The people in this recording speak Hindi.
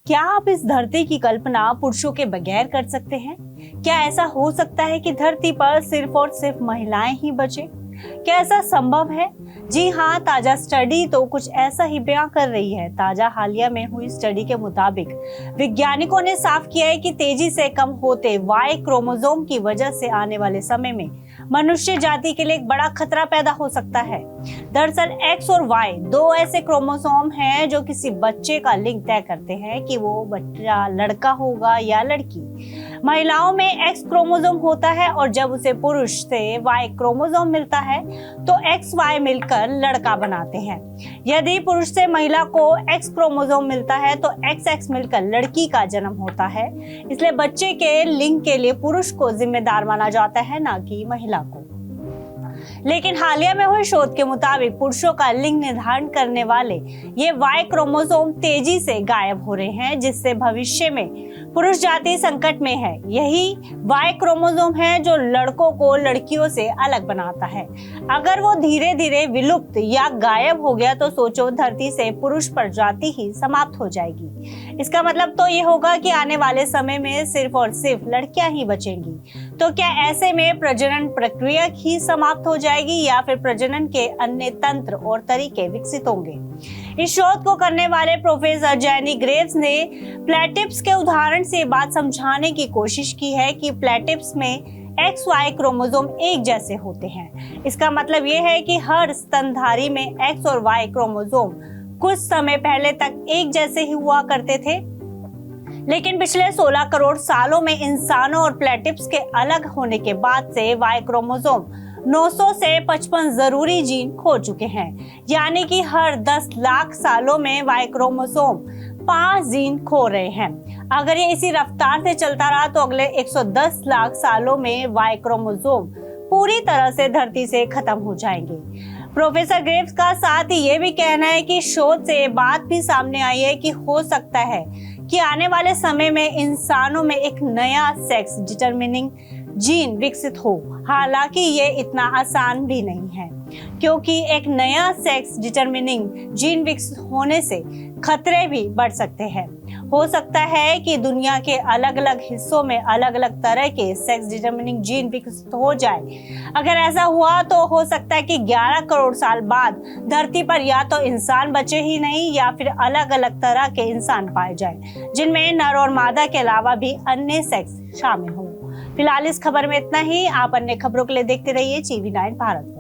क्या आप इस धरती की कल्पना पुरुषों के बगैर कर सकते हैं? क्या ऐसा हो सकता है कि धरती पर सिर्फ और सिर्फ महिलाएं ही बचे? क्या ऐसा संभव है? जी हाँ, ताजा स्टडी तो कुछ ऐसा ही बयां कर रही है। ताजा हालिया में हुई स्टडी के मुताबिक वैज्ञानिकों ने साफ किया है कि तेजी से कम होते वाई क्रोमोसोम की वजह से आने वाले समय में मनुष्य जाति के लिए एक बड़ा खतरा पैदा हो सकता है। दरअसल एक्स और वाई दो ऐसे क्रोमोसोम हैं जो किसी बच्चे का लिंग तय करते हैं कि वो बच्चा लड़का होगा या लड़की। महिलाओं में एक्स क्रोमोसोम होता है और जब उसे पुरुष से वाई क्रोमोसोम मिलता है तो एक्स वाई मिलकर लड़का बनाते हैं। यदि पुरुष से महिला को एक्स क्रोमोसोम मिलता है तो एक्स एक्स मिलकर लड़की का जन्म होता है। इसलिए बच्चे के लिंग के लिए पुरुष को जिम्मेदार माना जाता है, ना कि महिला को। लेकिन हालिया में हुई शोध के मुताबिक पुरुषों का लिंग निर्धारण करने वाले ये वाई क्रोमोसोम तेजी से गायब हो रहे हैं, जिससे भविष्य में पुरुष जाति संकट में है। यही वाई क्रोमोसोम है जो लड़कों को लड़कियों से अलग बनाता है। अगर वो धीरे धीरे विलुप्त या गायब हो गया तो सोचो, धरती से पुरुष प्रजाति ही समाप्त हो जाएगी। इसका मतलब तो ये होगा कि आने वाले समय में सिर्फ और सिर्फ लड़कियां ही बचेंगी। तो क्या ऐसे में प्रजनन प्रक्रिया ही समाप्त हो जाएगी या फिर प्रजनन के अन्य तंत्र और तरीके विकसित होंगे? इस शोध को करने वाले प्रोफेसर जेनी ग्रेव्स ने प्लेटिप्स के उदाहरण से बात समझाने की कोशिश की है कि प्लेटिप्स में एक्स वाई क्रोमोसोम एक जैसे होते हैं। इसका मतलब ये है कि हर स्तनधारी में एक्स और वाई क्रोमोसोम कुछ समय पहले तक एक जैसे ही हुआ करते थे, लेकिन पिछले 16 करोड़ सालों में इंसानों और प्लेटिप्स के अलग होने के बाद से वाई क्रोमोसोम 900 से 55 जरूरी जीन खो चुके हैं। यानी कि हर 10 लाख सालों में वाई क्रोमोसोम 5 जीन खो रहे हैं। अगर ये इसी रफ्तार से चलता रहा तो अगले 110 लाख सालों में वाई क्रोमोसोम पूरी तरह से धरती से खत्म हो जाएंगे। प्रोफेसर ग्रेव्स का साथ ही ये भी कहना है कि शोध से ये बात भी सामने आई है कि हो सकता है कि आने वाले समय में इंसानों में एक नया सेक्स डिटरमिनिंग जीन विकसित हो। हालांकि ये इतना आसान भी नहीं है, क्योंकि एक नया सेक्स डिटरमिनिंग जीन विकसित होने से खतरे भी बढ़ सकते हैं। हो सकता है कि दुनिया के अलग अलग हिस्सों में अलग अलग तरह के सेक्स डिटरमिनिंग जीन विकसित हो जाए। अगर ऐसा हुआ तो हो सकता है कि 11 करोड़ साल बाद धरती पर या तो इंसान बचे ही नहीं या फिर अलग अलग तरह के इंसान पाए जाए, जिनमें नर और मादा के अलावा भी अन्य सेक्स शामिल हो। फिलहाल इस खबर में इतना ही। आप अन्य खबरों के लिए देखते रहिए TV9 भारत।